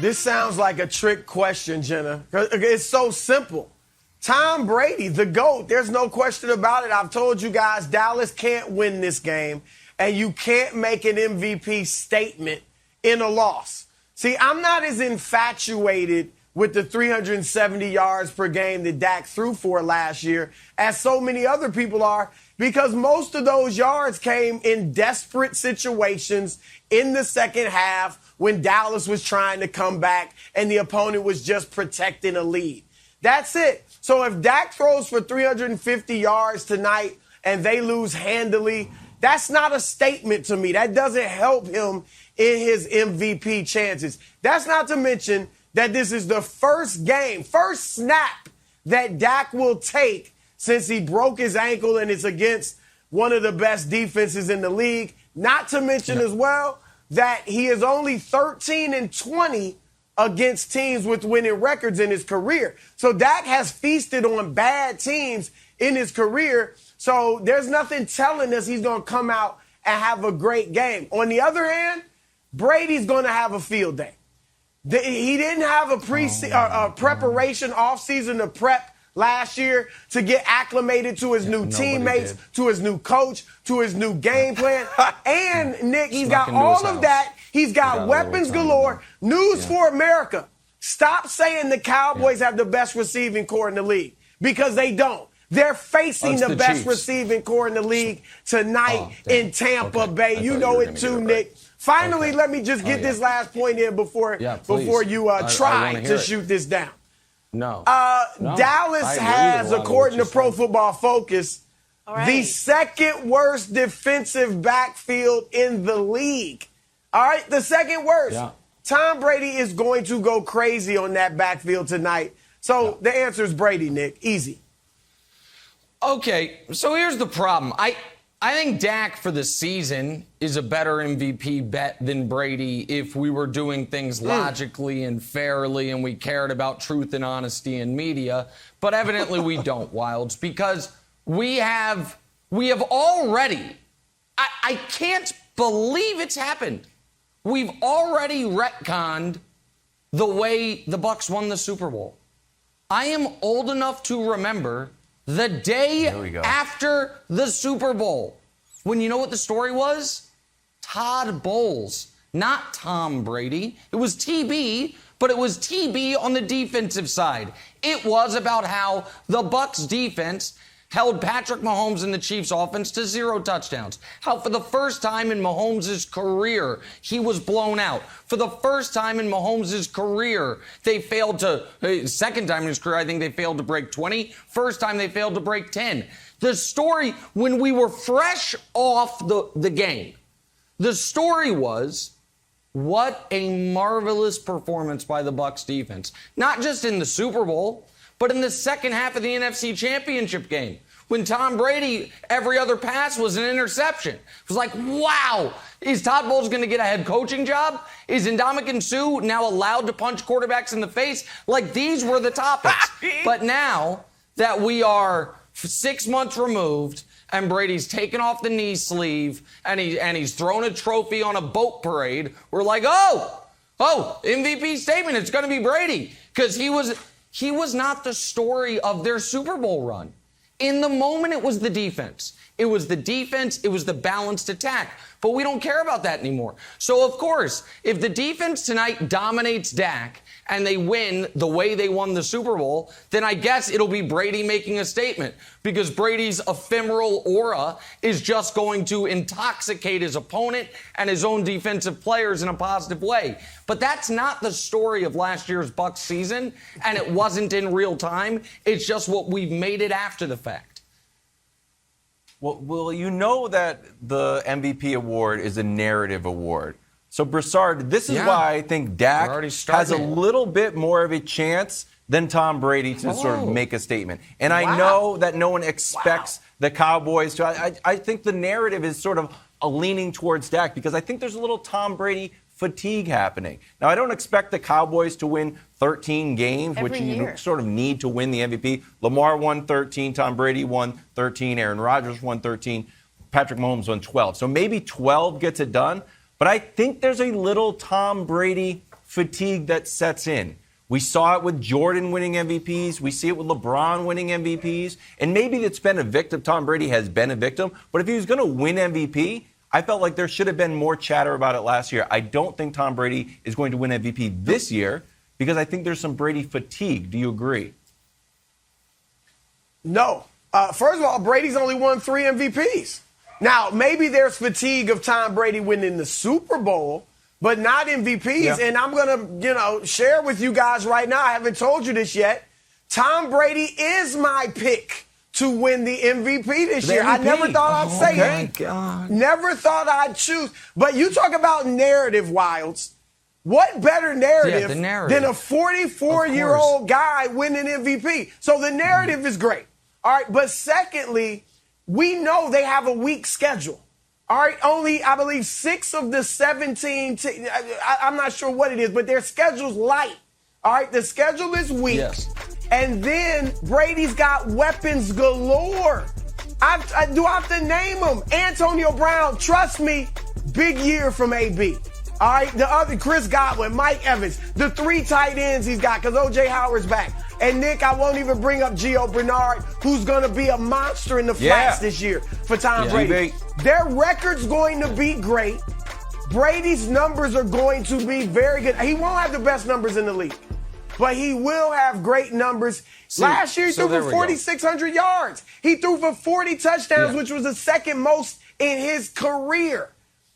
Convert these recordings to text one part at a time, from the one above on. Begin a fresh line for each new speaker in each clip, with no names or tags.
This sounds like a trick question, Jenna. It's so simple. Tom Brady, the GOAT, there's no question about it. I've told you guys Dallas can't win this game, and you can't make an MVP statement in a loss. See, I'm not as infatuated with the 370 yards per game that Dak threw for last year as so many other people are, because most of those yards came in desperate situations in the second half when Dallas was trying to come back and the opponent was just protecting a lead. That's it. So if Dak throws for 350 yards tonight and they lose handily, that's not a statement to me. That doesn't help him in his MVP chances. That's not to mention that this is the first snap that Dak will take since he broke his ankle and it's against one of the best defenses in the league. Not to mention as well that he is only 13-20 against teams with winning records in his career. So Dak has feasted on bad teams in his career. So there's nothing telling us he's going to come out and have a great game. On the other hand, Brady's going to have a field day. He didn't have a preparation offseason to prep last year to get acclimated to his new teammates, to his new coach, to his new game plan. And, Nick, he's got all of that. He's got weapons galore. News for America. Stop saying the Cowboys have the best receiving core in the league, because they don't. They're facing the best receiving core in the league tonight in Tampa Bay. You know it too, Nick. Finally, let me just get this last point in before you try to shoot this down. Dallas has, according to Pro Football Focus, the second worst defensive backfield in the league. All right, the second worst. Tom Brady is going to go crazy on that backfield tonight. So the answer is Brady, Nick. Easy.
Okay, so here's the problem. I think Dak for the season is a better MVP bet than Brady if we were doing things logically and fairly and we cared about truth and honesty in media. But evidently we don't, Wilds, because we have already, I can't believe it's happened. We've already retconned the way the Bucs won the Super Bowl. I am old enough to remember the day after the Super Bowl, when you know what the story was? Todd Bowles, not Tom Brady. It was TB, but it was TB on the defensive side. It was about how the Bucs defense held Patrick Mahomes and the Chiefs offense to 0 touchdowns. How for the first time in Mahomes' career, he was blown out. For the first time in Mahomes' career, they failed to, second time in his career, I think they failed to break 20. First time they failed to break 10. The story, when we were fresh off the game, the story was, what a marvelous performance by the Bucs defense. Not just in the Super Bowl, but in the second half of the NFC Championship game, when Tom Brady, every other pass was an interception. It was like, wow, is Todd Bowles going to get a head coaching job? Is Ndamukong Suh now allowed to punch quarterbacks in the face? Like, these were the topics. But now that we are 6 months removed and Brady's taken off the knee sleeve and he's thrown a trophy on a boat parade, we're like, oh, MVP statement, it's going to be Brady. Because he was not the story of their Super Bowl run. In the moment, it was the defense. It was the defense. It was the balanced attack. But we don't care about that anymore. So, of course, if the defense tonight dominates Dak and they win the way they won the Super Bowl, then I guess it'll be Brady making a statement, because Brady's ephemeral aura is just going to intoxicate his opponent and his own defensive players in a positive way. But that's not the story of last year's Bucs season, and it wasn't in real time. It's just what we've made it after the fact.
Well, you know that the MVP award is a narrative award. So, Broussard, this is why I think Dak has a little bit more of a chance than Tom Brady to sort of make a statement. And I know that no one expects the Cowboys to. I think the narrative is sort of a leaning towards Dak, because I think there's a little Tom Brady fatigue happening. Now, I don't expect the Cowboys to win 13 games, which you sort of need to win the MVP. Lamar won 13, Tom Brady won 13, Aaron Rodgers won 13, Patrick Mahomes won 12. So maybe 12 gets it done. But I think there's a little Tom Brady fatigue that sets in. We saw it with Jordan winning MVPs. We see it with LeBron winning MVPs. And maybe it's been a victim. Tom Brady has been a victim. But if he was going to win MVP, I felt like there should have been more chatter about it last year. I don't think Tom Brady is going to win MVP this year because I think there's some Brady fatigue. Do you agree?
No. First of all, Brady's only won 3 MVPs. Now, maybe there's fatigue of Tom Brady winning the Super Bowl, but not MVPs. Yeah. And I'm going to, share with you guys right now. I haven't told you this yet. Tom Brady is my pick to win the MVP this year. I never thought I'd say it. God. Never thought I'd choose. But you talk about narrative, Wilds. What better narrative than a 44-year-old guy winning MVP? So the narrative is great. All right. But secondly, we know they have a weak schedule. All right, only, I believe, 6 of the 17, I'm not sure what it is, but their schedule's light. All right, the schedule is weak. Yes. And then Brady's got weapons galore. Do I have to name them? Antonio Brown, trust me, big year from AB. All right, the other, Chris Godwin, Mike Evans, the 3 tight ends he's got because O.J. Howard's back. And, Nick, I won't even bring up Gio Bernard, who's going to be a monster in the flats this year for Tom Brady. Their record's going to be great. Brady's numbers are going to be very good. He won't have the best numbers in the league, but he will have great numbers. Last year, he threw for 4,600 yards. He threw for 40 touchdowns, which was the second most in his career.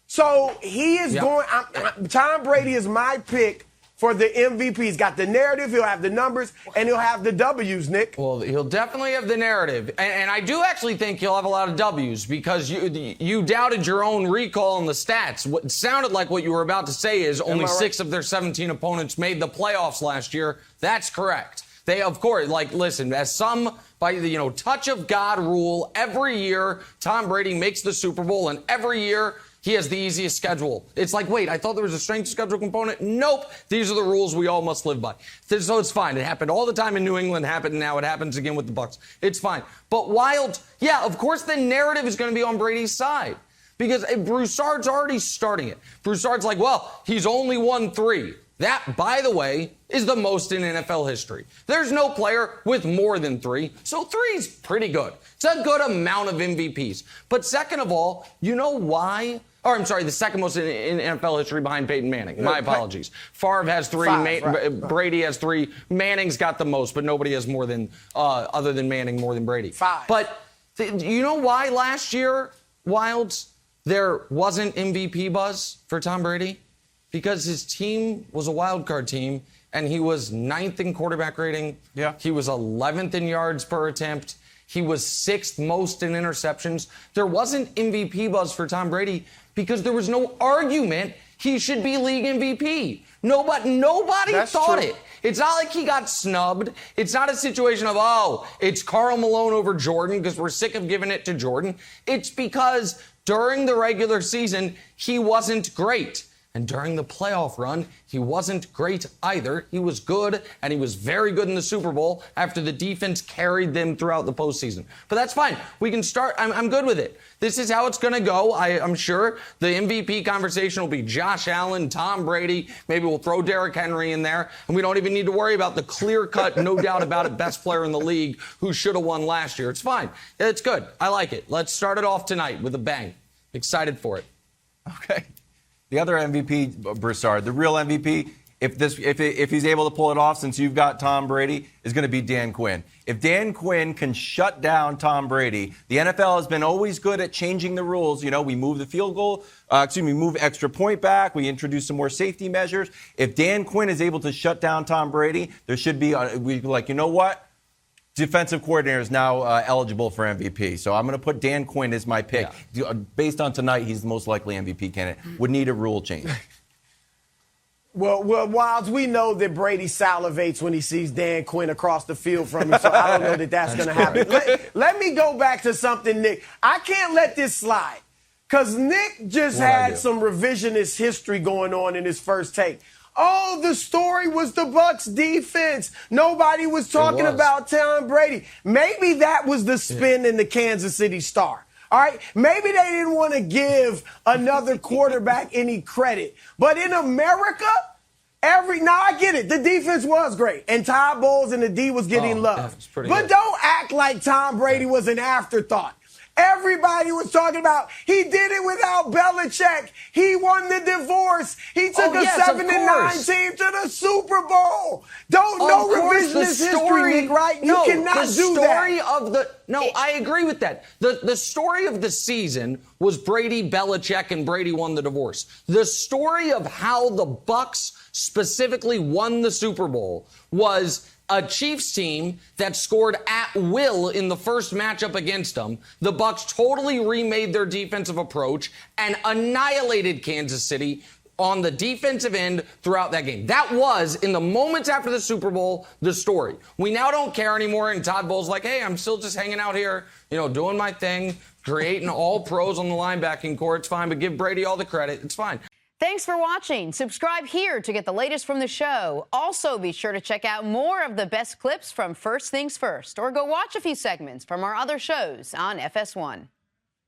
So he is going – Tom Brady is my pick for the MVP. He's got the narrative, he'll have the numbers, and he'll have the W's, Nick.
Well, he'll definitely have the narrative. And I do actually think he'll have a lot of W's because you doubted your own recall on the stats. What sounded like what you were about to say is only 6 of their 17 opponents made the playoffs last year. That's correct. They, of course, listen, as some, by the, touch of God rule, every year Tom Brady makes the Super Bowl, and every year he has the easiest schedule. It's like, wait, I thought there was a strength schedule component. Nope. These are the rules we all must live by. So it's fine. It happened all the time in New England. Happened now. It happens again with the Bucs. It's fine. But Wild, of course the narrative is going to be on Brady's side because Broussard's already starting it. Broussard's like, well, he's only won 3. That, by the way, is the most in NFL history. There's no player with more than 3, so 3 is pretty good. It's a good amount of MVPs. But second of all, you know why? Or I'm sorry, the second most in NFL history behind Peyton Manning. My apologies. Favre has 3. Brady has 3. Manning's got the most, but nobody has more than, other than Manning, more than Brady.
5.
But you know why last year, Wilds, there wasn't MVP buzz for Tom Brady? Because his team was a wild card team, and he was 9th in quarterback rating. Yeah. He was 11th in yards per attempt. He was 6th most in interceptions. There wasn't MVP buzz for Tom Brady because there was no argument he should be league MVP. Nobody thought it. It's not like he got snubbed. It's not a situation of, it's Karl Malone over Jordan because we're sick of giving it to Jordan. It's because during the regular season, he wasn't great. And during the playoff run, he wasn't great either. He was good, and he was very good in the Super Bowl after the defense carried them throughout the postseason. But that's fine. We can start. I'm good with it. This is how it's going to go. I'm sure the MVP conversation will be Josh Allen, Tom Brady. Maybe we'll throw Derrick Henry in there. And we don't even need to worry about the clear-cut, no doubt about it, best player in the league who should have won last year. It's fine. It's good. I like it. Let's start it off tonight with a bang. Excited for it.
Okay. The other MVP, Broussard, the real MVP, if he's able to pull it off, since you've got Tom Brady, is going to be Dan Quinn. If Dan Quinn can shut down Tom Brady, the NFL has been always good at changing the rules. We move the field goal, we move extra point back. We introduce some more safety measures. If Dan Quinn is able to shut down Tom Brady, there should be, you know what? Defensive coordinator is now eligible for MVP. So I'm going to put Dan Quinn as my pick. Yeah. Based on tonight, he's the most likely MVP candidate. Would need a rule change.
Well, Wilds, we know that Brady salivates when he sees Dan Quinn across the field from him, so I don't know that that's going to happen. Let me go back to something, Nick. I can't let this slide because Nick just had some revisionist history going on in his first take. Oh, the story was the Bucs defense. Nobody was talking about Tom Brady. Maybe that was the spin in the Kansas City Star. All right? Maybe they didn't want to give another quarterback any credit. But in America, Now I get it. The defense was great. And Todd Bowles and the D was getting love.
But
good. Don't act like Tom Brady was an afterthought. Everybody was talking about he did it without Belichick. He won the divorce. He took a 7-9 team to the Super Bowl. No revisionist history, Nick Wright. You cannot do that.
I agree with that. The story of the season was Brady, Belichick, and Brady won the divorce. The story of how the Bucs specifically won the Super Bowl was a Chiefs team that scored at will in the first matchup against them. The Bucs totally remade their defensive approach and annihilated Kansas City on the defensive end throughout that game. That was, in the moments after the Super Bowl, the story. We now don't care anymore, and Todd Bowles like, hey, I'm still just hanging out here, doing my thing, creating all pros on the linebacking core. It's fine, but give Brady all the credit. It's fine.
Thanks for watching. Subscribe here to get the latest from the show. Also, be sure to check out more of the best clips from First Things First, or go watch a few segments from our other shows on FS1.